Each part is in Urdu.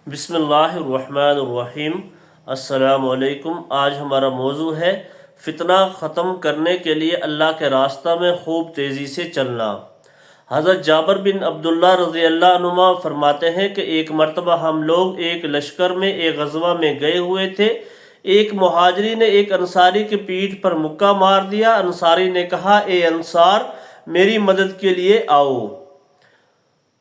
بسم اللہ الرحمن الرحیم۔ السلام علیکم۔ آج ہمارا موضوع ہے فتنہ ختم کرنے کے لیے اللہ کے راستہ میں خوب تیزی سے چلنا۔ حضرت جابر بن عبداللہ رضی اللہ عنہما فرماتے ہیں کہ ایک مرتبہ ہم لوگ ایک لشکر میں ایک غزوہ میں گئے ہوئے تھے۔ ایک مہاجری نے ایک انصاری کی پیٹھ پر مکہ مار دیا۔ انصاری نے کہا، اے انصار، میری مدد کے لیے آؤ۔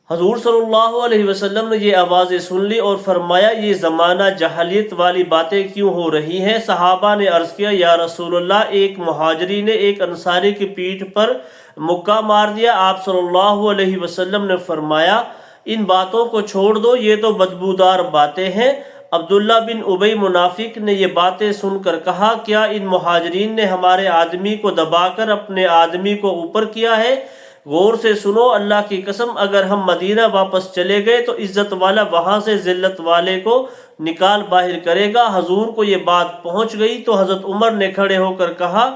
حضور صلی اللہ علیہ وسلم نے یہ آوازیں سن لی اور فرمایا، یہ زمانہ جہلیت والی باتیں کیوں ہو رہی ہیں؟ صحابہ نے عرض کیا، یا رسول اللہ، ایک مہاجری نے ایک انصاری کی پیٹھ پر مکہ مار دیا۔ آپ صلی اللہ علیہ وسلم نے فرمایا، ان باتوں کو چھوڑ دو، یہ تو بدبودار باتیں ہیں۔ عبداللہ بن ابی منافق نے یہ باتیں سن کر کہا، کیا ان مہاجرین نے ہمارے آدمی کو دبا کر اپنے آدمی کو اوپر کیا ہے؟ غور سے سنو، اللہ کی قسم، اگر ہم مدینہ واپس چلے گئے تو عزت والا وہاں سے ذلت والے کو نکال باہر کرے گا۔ حضور کو یہ بات پہنچ گئی تو حضرت عمر نے کھڑے ہو کر کہا،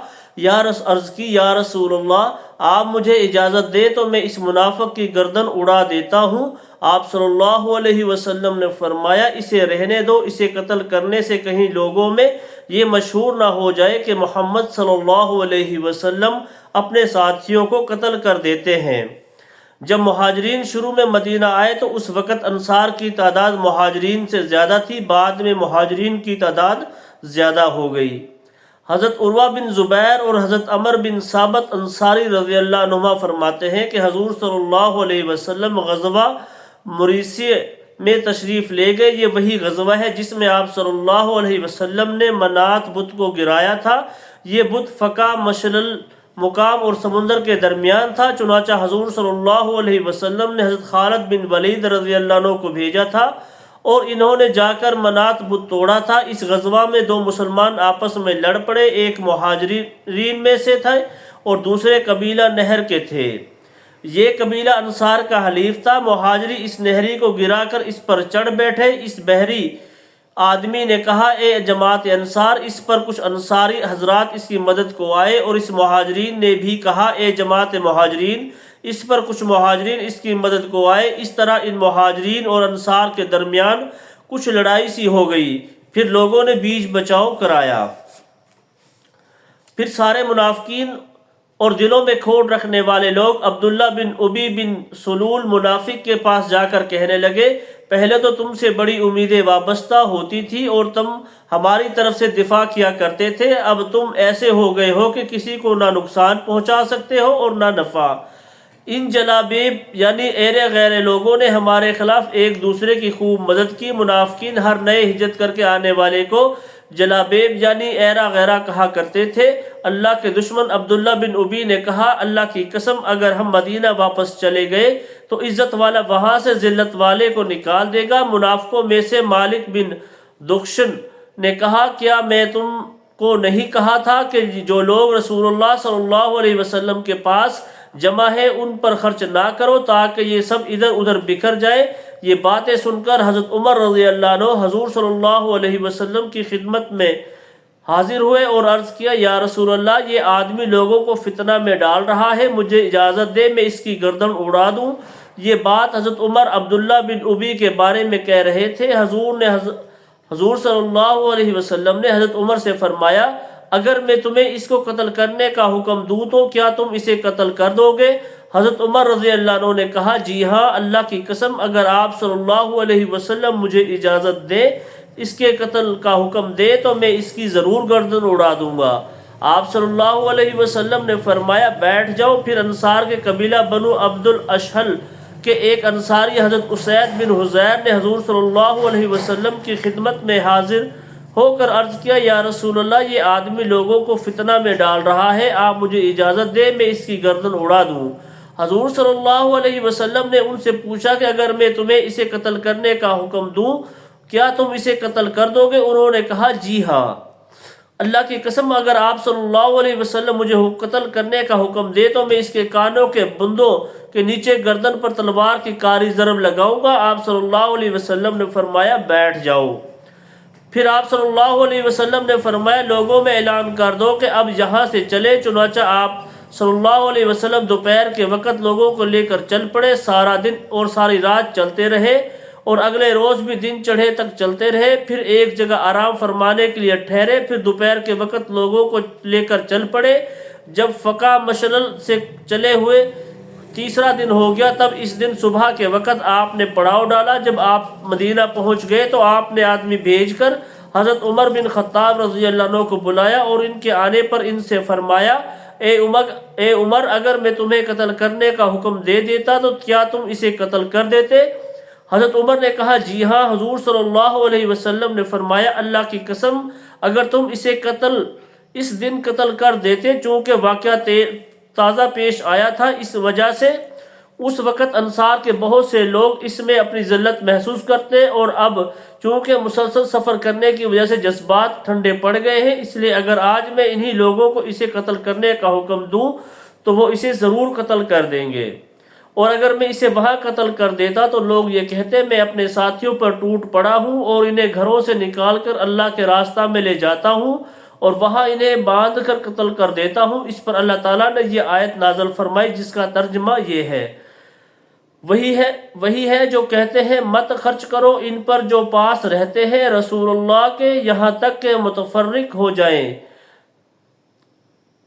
عرض کی، یا رسول اللہ، آپ مجھے اجازت دیں تو میں اس منافق کی گردن اڑا دیتا ہوں۔ آپ صلی اللہ علیہ وسلم نے فرمایا، اسے رہنے دو، اسے قتل کرنے سے کہیں لوگوں میں یہ مشہور نہ ہو جائے کہ محمد صلی اللہ علیہ وسلم اپنے ساتھیوں کو قتل کر دیتے ہیں۔ جب مہاجرین شروع میں مدینہ آئے تو اس وقت انصار کی تعداد مہاجرین سے زیادہ تھی، بعد میں مہاجرین کی تعداد زیادہ ہو گئی۔ حضرت عروہ بن زبیر اور حضرت عمر بن ثابت انصاری رضی اللہ عنہما فرماتے ہیں کہ حضور صلی اللہ علیہ وسلم غزوہ مریسی میں تشریف لے گئے۔ یہ وہی غزوہ ہے جس میں آپ صلی اللہ علیہ وسلم نے منات بت کو گرایا تھا۔ یہ بت فقا مشلل مقام اور سمندر کے درمیان تھا۔ چنانچہ حضور صلی اللہ علیہ وسلم نے حضرت خالد بن ولید رضی اللہ عنہ کو بھیجا تھا اور انہوں نے جا کر منات بت توڑا تھا۔ اس غزوہ میں دو مسلمان آپس میں لڑ پڑے، ایک مہاجرین میں سے تھے اور دوسرے قبیلہ نہر کے تھے۔ یہ قبیلہ انصار کا حلیف تھا۔ مہاجری اس نہری کو گرا کر اس پر چڑھ بیٹھے۔ اس بحری آدمی نے کہا، اے جماعت انصار، اس پر کچھ انصاری حضرات اس کی مدد کو آئے، اور اس مہاجرین نے بھی کہا، اے جماعت مہاجرین، اس پر کچھ مہاجرین اس کی مدد کو آئے۔ اس طرح ان مہاجرین اور انصار کے درمیان کچھ لڑائی سی ہو گئی، پھر لوگوں نے بیچ بچاؤ کرایا۔ پھر سارے منافقین اور دلوں میں کھوٹ رکھنے والے لوگ عبداللہ بن ابی بن سلول منافق کے پاس جا کر کہنے لگے، پہلے تو تم سے بڑی امیدیں وابستہ ہوتی تھی اور تم ہماری طرف سے دفاع کیا کرتے تھے، اب تم ایسے ہو گئے ہو کہ کسی کو نہ نقصان پہنچا سکتے ہو اور نہ نفع۔ ان جلابیب یعنی ایرے غیرے لوگوں نے ہمارے خلاف ایک دوسرے کی خوب مدد کی۔ منافقین ہر نئے ہجرت کر کے آنے والے کو جلابیب یعنی ایرا غیرہ کہا کرتے تھے۔ اللہ کے دشمن عبداللہ بن ابی نے کہا، اللہ کی قسم، اگر ہم مدینہ واپس چلے گئے تو عزت والا وہاں سے ذلت والے کو نکال دے گا۔ منافقوں میں سے مالک بن دخشن نے کہا، کیا میں تم کو نہیں کہا تھا کہ جو لوگ رسول اللہ صلی اللہ علیہ وسلم کے پاس جمع ہے ان پر خرچ نہ کرو تاکہ یہ سب ادھر ادھر بکھر جائے؟ یہ باتیں سن کر حضرت عمر رضی اللہ عنہ حضور صلی اللہ علیہ وسلم کی خدمت میں حاضر ہوئے اور عرض کیا، یا رسول اللہ، یہ آدمی لوگوں کو فتنہ میں ڈال رہا ہے، مجھے اجازت دے میں اس کی گردن اڑا دوں۔ یہ بات حضرت عمر عبداللہ بن ابی کے بارے میں کہہ رہے تھے۔ حضور صلی اللہ علیہ وسلم نے حضرت عمر سے فرمایا، اگر میں تمہیں اس کو قتل کرنے کا حکم دوں تو کیا تم اسے قتل کر دو گے؟ حضرت عمر رضی اللہ عنہ نے کہا، جی ہاں، اللہ کی قسم، اگر آپ صلی اللہ علیہ وسلم مجھے اجازت دے، اس کے قتل کا حکم دے تو میں اس کی ضرور گردن اڑا دوں گا۔ آپ صلی اللہ علیہ وسلم نے فرمایا، بیٹھ جاؤ۔ پھر انصار کے قبیلہ بنو عبد الاشہل کہ ایک انصاری حضرت اسید بن حضیر نے حضور صلی اللہ علیہ وسلم کی خدمت میں حاضر ہو کر عرض کیا، یا رسول اللہ، یہ آدمی لوگوں کو فتنہ میں ڈال رہا ہے، آپ مجھے اجازت دیں میں اس کی گردن اڑا دوں۔ حضور صلی اللہ علیہ وسلم نے ان سے پوچھا کہ اگر میں تمہیں اسے قتل کرنے کا حکم دوں کیا تم اسے قتل کر دو گے؟ انہوں نے کہا، جی ہاں، اللہ کی قسم، اگر آپ صلی اللہ علیہ وسلم مجھے قتل کرنے کا حکم دے تو میں اس کے کانوں کے بندوں کے نیچے گردن پر تلوار کی کاری ضرب لگاؤں گا۔ آپ صلی اللہ علیہ وسلم نے فرمایا، بیٹھ جاؤ۔ پھر آپ صلی اللہ علیہ وسلم نے فرمایا، لوگوں میں اعلان کر دو کہ اب یہاں سے چلے۔ چنانچہ آپ صلی اللہ علیہ وسلم دوپہر کے وقت لوگوں کو لے کر چل پڑے۔ سارا دن اور ساری رات چلتے رہے اور اگلے روز بھی دن چڑھے تک چلتے رہے، پھر ایک جگہ آرام فرمانے کے لیے ٹھہرے، پھر دوپہر کے وقت لوگوں کو لے کر چل پڑے۔ جب فقہ مشلل سے چلے ہوئے تیسرا دن ہو گیا، تب اس دن صبح کے وقت آپ نے پڑاؤ ڈالا۔ جب آپ مدینہ پہنچ گئے تو آپ نے آدمی بھیج کر حضرت عمر بن خطاب رضی اللہ عنہ کو بلایا اور ان کے آنے پر ان سے فرمایا، اے عمر، اگر میں تمہیں قتل کرنے کا حکم دے دیتا تو کیا تم اسے قتل کر دیتے؟ حضرت عمر نے کہا، جی ہاں۔ حضور صلی اللہ علیہ وسلم نے فرمایا، اللہ کی قسم، اگر تم اسے اس دن قتل کر دیتے، چونکہ واقعہ تازہ پیش آیا تھا، اس وجہ سے اس وقت انصار کے بہت سے لوگ اس میں اپنی ذلت محسوس کرتے، اور اب چونکہ مسلسل سفر کرنے کی وجہ سے جذبات ٹھنڈے پڑ گئے ہیں، اس لیے اگر آج میں انہی لوگوں کو اسے قتل کرنے کا حکم دوں تو وہ اسے ضرور قتل کر دیں گے، اور اگر میں اسے وہاں قتل کر دیتا تو لوگ یہ کہتے میں اپنے ساتھیوں پر ٹوٹ پڑا ہوں اور انہیں گھروں سے نکال کر اللہ کے راستہ میں لے جاتا ہوں اور وہاں انہیں باندھ کر قتل کر دیتا ہوں۔ اس پر اللہ تعالیٰ نے یہ آیت نازل فرمائی جس کا ترجمہ یہ ہے، وہی ہے جو کہتے ہیں مت خرچ کرو ان پر جو پاس رہتے ہیں رسول اللہ کے، یہاں تک کہ متفرق ہو جائیں،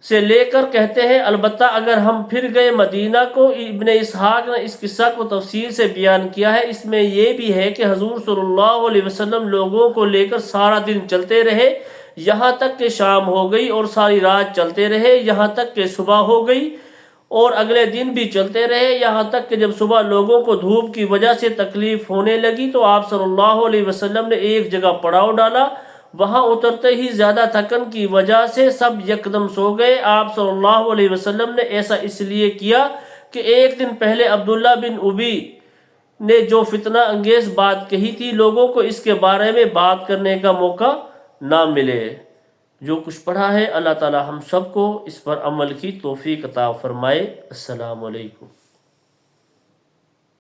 سے لے کر کہتے ہیں البتہ اگر ہم پھر گئے مدینہ کو۔ ابن اسحاق نے اس قصہ کو تفصیل سے بیان کیا ہے۔ اس میں یہ بھی ہے کہ حضور صلی اللہ علیہ وسلم لوگوں کو لے کر سارا دن چلتے رہے یہاں تک کہ شام ہو گئی، اور ساری رات چلتے رہے یہاں تک کہ صبح ہو گئی، اور اگلے دن بھی چلتے رہے یہاں تک کہ جب صبح لوگوں کو دھوپ کی وجہ سے تکلیف ہونے لگی تو آپ صلی اللہ علیہ وسلم نے ایک جگہ پڑاؤ ڈالا۔ وہاں اترتے ہی زیادہ تھکن کی وجہ سے سب یکدم سو گئے۔ آپ صلی اللہ علیہ وسلم نے ایسا اس لیے کیا کہ ایک دن پہلے عبداللہ بن ابی نے جو فتنہ انگیز بات کہی تھی، لوگوں کو اس کے بارے میں بات کرنے کا موقع نہ ملے۔ جو کچھ پڑھا ہے اللہ تعالی ہم سب کو اس پر عمل کی توفیق عطا فرمائے۔ السلام علیکم۔